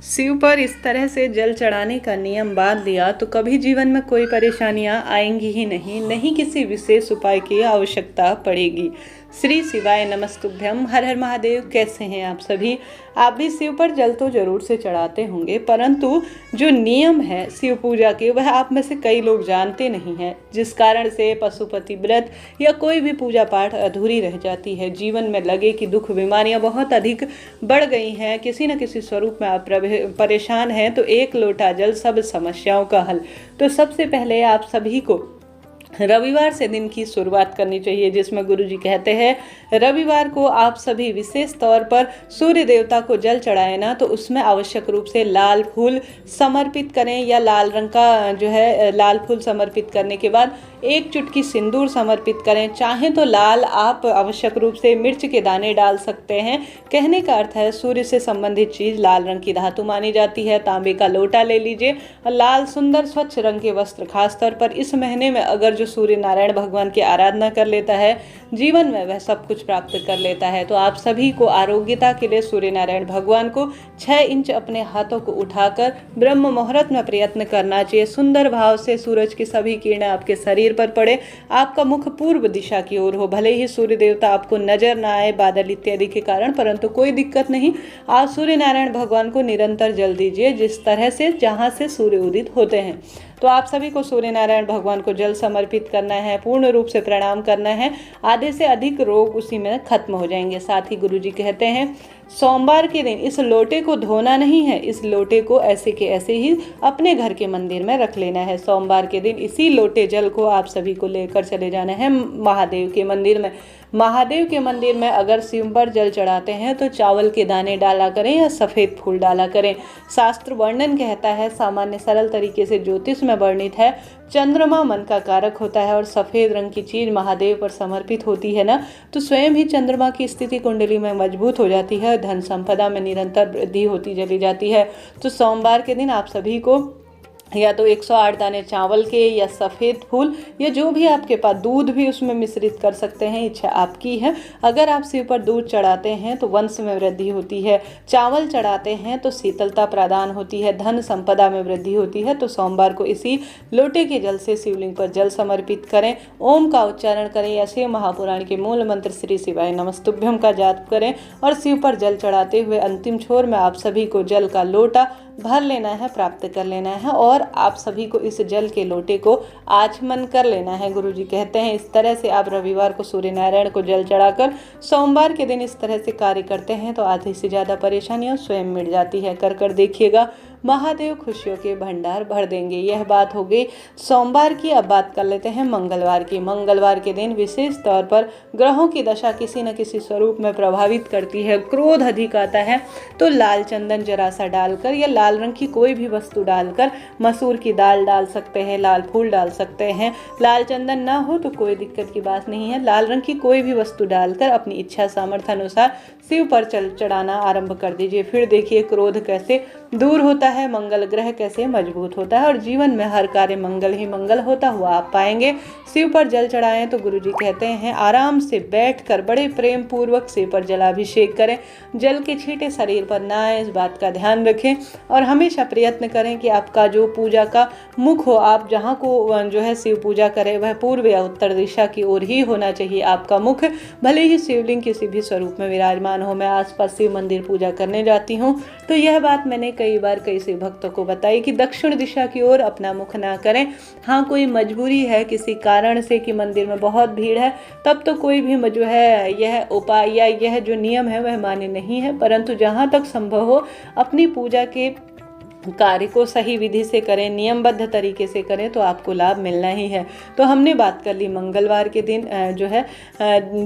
शिव पर इस तरह से जल चढ़ाने का नियम बांध लिया तो कभी जीवन में कोई परेशानियां आएंगी ही नहीं, नहीं किसी विशेष उपाय की आवश्यकता पड़ेगी। श्री शिवाय नमस्तुभ्यम। हर हर महादेव। कैसे हैं आप सभी? आप भी शिव पर जल तो जरूर से चढ़ाते होंगे, परंतु जो नियम है शिव पूजा के वह आप में से कई लोग जानते नहीं हैं, जिस कारण से पशुपति व्रत या कोई भी पूजा पाठ अधूरी रह जाती है। जीवन में लगे कि दुख बीमारियां बहुत अधिक बढ़ गई हैं, किसी न किसी स्वरूप में आप परेशान हैं, तो एक लोटा जल सब समस्याओं का हल। तो सबसे पहले आप सभी को रविवार से दिन की शुरुआत करनी चाहिए, जिसमें गुरुजी कहते हैं रविवार को आप सभी विशेष तौर पर सूर्य देवता को जल चढ़ाएं ना, तो उसमें आवश्यक रूप से लाल फूल समर्पित करें, या लाल रंग का जो है लाल फूल समर्पित करने के बाद एक चुटकी सिंदूर समर्पित करें। चाहें तो लाल आप आवश्यक रूप से मिर्च के दाने डाल सकते हैं। कहने का अर्थ है सूर्य से संबंधित चीज लाल रंग की धातु मानी जाती है। तांबे का लोटा ले लीजिए और लाल सुंदर स्वच्छ रंग के वस्त्र, खासतौर पर इस महीने में अगर जो सूर्य नारायण भगवान की आराधना कर लेता है, जीवन में वह सब कुछ प्राप्त कर लेता है। तो आप सभी को आरोग्यता के लिए सूर्य नारायण भगवान को 6 इंच अपने हाथों को उठाकर ब्रह्म मुहूर्त में प्रयत्न करना चाहिए। सुंदर भाव से सूरज की सभी किरणें आपके शरीर पर पड़े, आपका मुख पूर्व दिशा की ओर हो। भले ही सूर्य देवता आपको नजर ना आए बादल इत्यादि के कारण, परंतु कोई दिक्कत नहीं। आप सूर्य नारायण भगवान को निरंतर जल दीजिए, जिस तरह से जहां से सूर्य उदित होते हैं। तो आप सभी को सूर्य नारायण भगवान को जल समर्पित करना है, पूर्ण रूप से प्रणाम करना है। आधे से अधिक रोग उसी में खत्म हो जाएंगे। साथ ही गुरुजी कहते हैं सोमवार के दिन इस लोटे को धोना नहीं है, इस लोटे को ऐसे के ऐसे ही अपने घर के मंदिर में रख लेना है। सोमवार के दिन इसी लोटे जल को आप सभी को लेकर चले जाना है महादेव के मंदिर में। महादेव के मंदिर में अगर शिव पर जल चढ़ाते हैं तो चावल के दाने डाला करें या सफ़ेद फूल डाला करें। शास्त्र वर्णन कहता है, सामान्य सरल तरीके से ज्योतिष में वर्णित है, चंद्रमा मन का कारक होता है और सफ़ेद रंग की चीज महादेव पर समर्पित होती है ना, तो स्वयं ही चंद्रमा की स्थिति कुंडली में मजबूत हो जाती है, धन संपदा में निरंतर वृद्धि होती चली जाती है। तो सोमवार के दिन आप सभी को या तो 108 दाने चावल के या सफ़ेद फूल या जो भी आपके पास, दूध भी उसमें मिश्रित कर सकते हैं, इच्छा आपकी है। अगर आप शिव पर दूध चढ़ाते हैं तो वंश में वृद्धि होती है, चावल चढ़ाते हैं तो शीतलता प्रदान होती है, धन संपदा में वृद्धि होती है। तो सोमवार को इसी लोटे के जल से शिवलिंग पर जल समर्पित करें, ओम का उच्चारण करें या शिव महापुराण के मूल मंत्र श्री शिवाय नमस्तुभ्यम का जाप करें और शिव पर जल चढ़ाते हुए अंतिम छोर में आप सभी को जल का लोटा भर लेना है, प्राप्त कर लेना है और आप सभी को इस जल के लोटे को आचमन कर लेना है। गुरुजी कहते हैं इस तरह से आप रविवार को सूर्य नारायण को जल चढ़ाकर सोमवार के दिन इस तरह से कार्य करते हैं तो आधी से ज़्यादा परेशानियां स्वयं मिट जाती है। कर देखिएगा, महादेव खुशियों के भंडार भर देंगे। यह बात हो गई सोमवार की। अब बात कर लेते हैं मंगलवार की। मंगलवार के दिन विशेष तौर पर ग्रहों की दशा किसी न किसी स्वरूप में प्रभावित करती है, क्रोध अधिक आता है, तो लाल चंदन जरा सा डालकर या लाल रंग की कोई भी वस्तु डालकर, मसूर की दाल डाल सकते हैं, लाल फूल डाल सकते हैं। लाल चंदन ना हो तो कोई दिक्कत की बात नहीं है, लाल रंग की कोई भी वस्तु डालकर अपनी इच्छा सामर्थ्य अनुसार शिव पर चढ़ाना आरंभ कर दीजिए। फिर देखिए क्रोध कैसे दूर होता है, मंगल ग्रह कैसे मजबूत होता है और जीवन में हर कार्य मंगल ही मंगल होता हुआ आप पाएंगे। शिव पर जल चढ़ाएं तो गुरुजी कहते हैं आराम से बैठकर बड़े प्रेम पूर्वक शिव पर जलाभिषेक करें। जल के छींटे शरीर पर ना आए, इस बात का ध्यान रखें और हमेशा प्रयत्न करें कि आपका जो पूजा का मुख हो, आप जहाँ को जो है शिव पूजा करें वह पूर्व या उत्तर दिशा की ओर ही होना चाहिए आपका मुख। भले ही शिवलिंग किसी भी स्वरूप में विराजमान हो। मैं आसपास शिव मंदिर पूजा करने जाती हूँ तो यह बात मैंने कई बार कई शिव भक्तों को बताई कि दक्षिण दिशा की ओर अपना मुख ना करें। हाँ, कोई मजबूरी है किसी कारण से कि मंदिर में बहुत भीड़ है, तब तो कोई भी जो है यह उपाय या यह जो नियम है वह मान्य नहीं है, परंतु जहाँ तक संभव हो अपनी पूजा के कार्य को सही विधि से करें, नियमबद्ध तरीके से करें तो आपको लाभ मिलना ही है। तो हमने बात कर ली मंगलवार के दिन जो है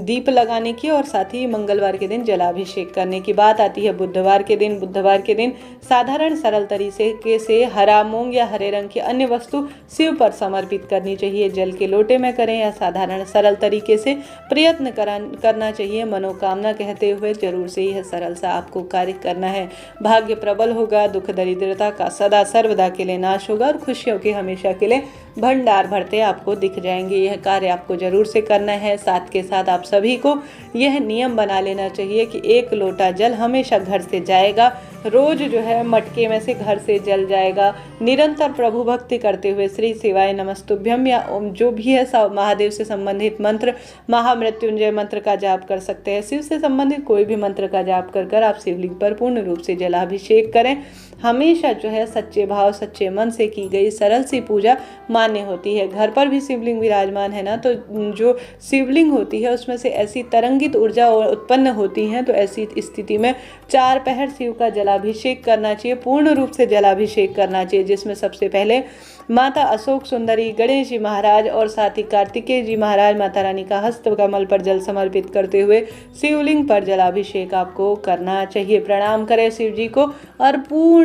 दीप लगाने की और साथ ही मंगलवार के दिन जलाभिषेक करने की। बात आती है बुधवार के दिन। बुधवार के दिन साधारण सरल तरीके से हरा मूंग या हरे रंग की अन्य वस्तु शिव पर समर्पित करनी चाहिए। जल के लोटे में करें या साधारण सरल तरीके से प्रयत्न करना चाहिए। मनोकामना कहते हुए जरूर से यह सरल सा आपको कार्य करना है। भाग्य प्रबल होगा, दुख दरिद्रता का सदा सर्वदा के लिए नाश होगा और खुशियों की हमेशा के लिए भंडार भरते आपको दिख जाएंगे। यह कार्य आपको जरूर से करना है। साथ के साथ आप सभी को यह नियम बना लेना चाहिए कि 1 लोटा जल हमेशा घर से जाएगा, रोज जो है मटके में से घर से जल जाएगा। निरंतर प्रभु भक्ति करते हुए श्री शिवाय नमस्तुभ्यम या ओम जो भी है महादेव से संबंधित मंत्र, महामृत्युंजय मंत्र का जाप कर सकते हैं। शिव से संबंधित कोई भी मंत्र का जाप कर आप शिवलिंग पर पूर्ण रूप से जलाभिषेक करें। हमेशा जो है सच्चे भाव सच्चे मन से की गई सरल सी पूजा मान्य होती है। घर पर भी शिवलिंग विराजमान है ना, तो जो शिवलिंग होती है उसमें से ऐसी तरंगित ऊर्जा उत्पन्न होती है, तो ऐसी स्थिति में 4 पहर शिव का जलाभिषेक करना चाहिए, पूर्ण रूप से जलाभिषेक करना चाहिए, जिसमें सबसे पहले माता अशोक सुंदरी, गणेश जी महाराज और साथ ही कार्तिकेय जी महाराज, माता रानी का हस्त कमल पर जल समर्पित करते हुए शिवलिंग पर जलाभिषेक आपको करना चाहिए। प्रणाम करें शिव जी को और पूर्ण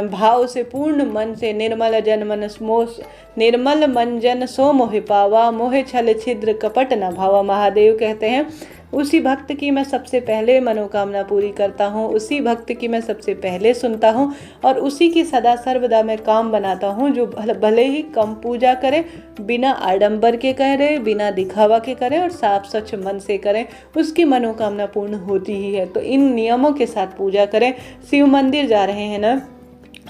भाव से, पूर्ण मन से, निर्मल मन जन सो मोहि पावा, मोहे छल छिद्र कपट न भावा। महादेव कहते हैं उसी भक्त की मैं सबसे पहले मनोकामना पूरी करता हूँ, उसी भक्त की मैं सबसे पहले सुनता हूँ और उसी की सदा सर्वदा मैं काम बनाता हूँ। जो भले ही कम पूजा करे, बिना आडंबर के करे, बिना दिखावा के करे और साफ स्वच्छ मन से करें, उसकी मनोकामना पूर्ण होती ही है। तो इन नियमों के साथ पूजा करें। शिव मंदिर जा रहे हैं ना,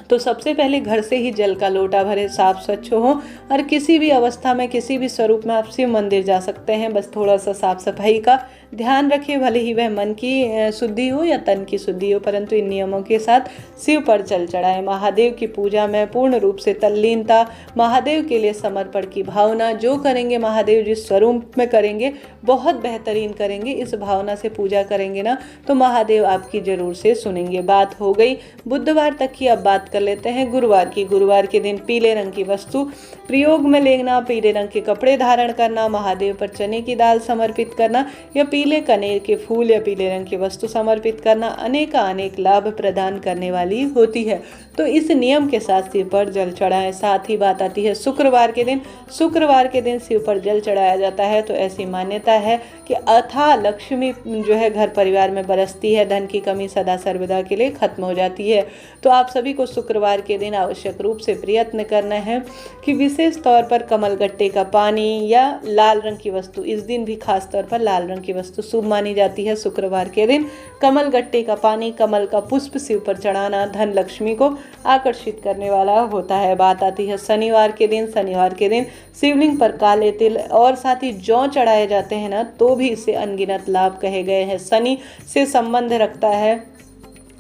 तो सबसे पहले घर से ही जल का लोटा भरे, साफ स्वच्छ हो और किसी भी अवस्था में किसी भी स्वरूप में आप शिव मंदिर जा सकते हैं। बस थोड़ा सा साफ सफाई का ध्यान रखें, भले ही वह मन की शुद्धि हो या तन की शुद्धि हो, परंतु इन नियमों के साथ शिव पर जल चढ़ाएं। महादेव की पूजा में पूर्ण रूप से तल्लीनता, महादेव के लिए समर्पण की भावना, जो करेंगे महादेव जिस स्वरूप में करेंगे बहुत बेहतरीन करेंगे, इस भावना से पूजा करेंगे ना, तो महादेव आपकी जरूर से सुनेंगे। बात हो गई बुधवार तक की, अब बात कर लेते हैं गुरुवार की। गुरुवार के दिन पीले रंग की वस्तु प्रयोग में लेना, पीले रंग के कपड़े धारण करना, महादेव पर चने की दाल समर्पित करना या पीले कनेर के फूल या पीले रंग की वस्तु समर्पित करना अनेक लाभ प्रदान करने वाली होती है। तो इस नियम के साथ शिव पर जल चढ़ाएं। साथ ही बात आती है शुक्रवार के दिन। शुक्रवार के दिन शिव पर जल चढ़ाया जाता है, तो ऐसी मान्यता है कि अथाह लक्ष्मी जो है घर परिवार में बरसती है, धन की कमी सदा सर्वदा के लिए खत्म हो जाती है। तो आप सभी को शुक्रवार के दिन आवश्यक रूप से प्रयत्न करना है कि विशेष तौर पर कमल गट्टे का पानी या लाल रंग की वस्तु, इस दिन भी खास तौर पर लाल रंग की वस्तु शुभ मानी जाती है। शुक्रवार के दिन कमल गट्टे का पानी, कमल का पुष्प शिव पर चढ़ाना धन लक्ष्मी को आकर्षित करने वाला होता है। बात आती है शनिवार के दिन। शनिवार के दिन शिवलिंग पर काले तिल और साथ ही जौ चढ़ाए जाते हैं ना, तो भी इससे अनगिनत लाभ कहे गए हैं। शनि से संबंध रखता है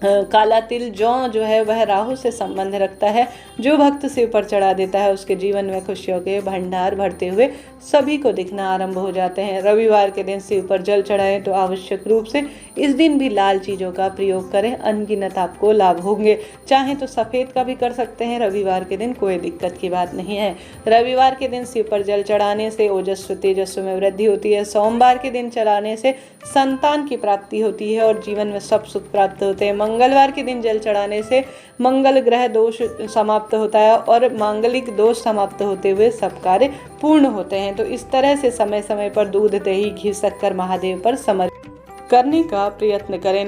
काला तिल, जौ जो है वह राहु से संबंध रखता है। जो भक्त शिव पर चढ़ा देता है उसके जीवन में खुशियों के भंडार भरते हुए सभी को दिखना आरंभ हो जाते हैं। रविवार के दिन शिव पर जल चढ़ाएं तो आवश्यक रूप से इस दिन भी लाल चीज़ों का प्रयोग करें, अनगिनत आपको लाभ होंगे। चाहे तो सफ़ेद का भी कर सकते हैं रविवार के दिन, कोई दिक्कत की बात नहीं है। रविवार के दिन शिव पर जल चढ़ाने से ओजस्व तेजस्व में वृद्धि होती है। सोमवार के दिन चढ़ाने से संतान की प्राप्ति होती है और जीवन में सब सुख प्राप्त होते हैं। मंगलवार के दिन जल चढ़ाने से मंगल ग्रह दोष समाप्त होता है और मांगलिक दोष समाप्त होते हुए सब कार्य पूर्ण होते हैं। तो इस तरह से समय समय पर दूध, दही, घी, शक्कर महादेव पर समर्पित करने का प्रयत्न करें।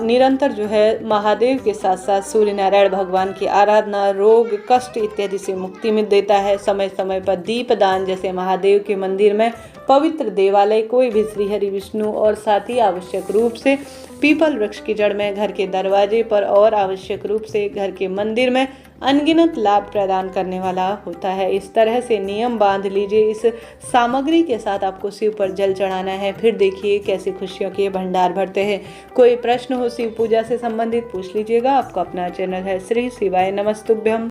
निरंतर जो है महादेव के साथ साथ सूर्य नारायण भगवान की आराधना रोग कष्ट इत्यादि से मुक्ति मिल देता है। समय समय पर दीपदान, जैसे महादेव के मंदिर में पवित्र देवालय, कोई भी श्री हरि विष्णु और साथ ही आवश्यक रूप से पीपल वृक्ष की जड़ में, घर के दरवाजे पर और आवश्यक रूप से घर के मंदिर में अनगिनत लाभ प्रदान करने वाला होता है। इस तरह से नियम बांध लीजिए। इस सामग्री के साथ आपको शिव पर जल चढ़ाना है, फिर देखिए कैसे खुशियों के भंडार भरते हैं। कोई प्रश्न हो शिव पूजा से संबंधित पूछ लीजिएगा। आपका अपना चैनल है श्री शिवाय नमस्तुभ्यम।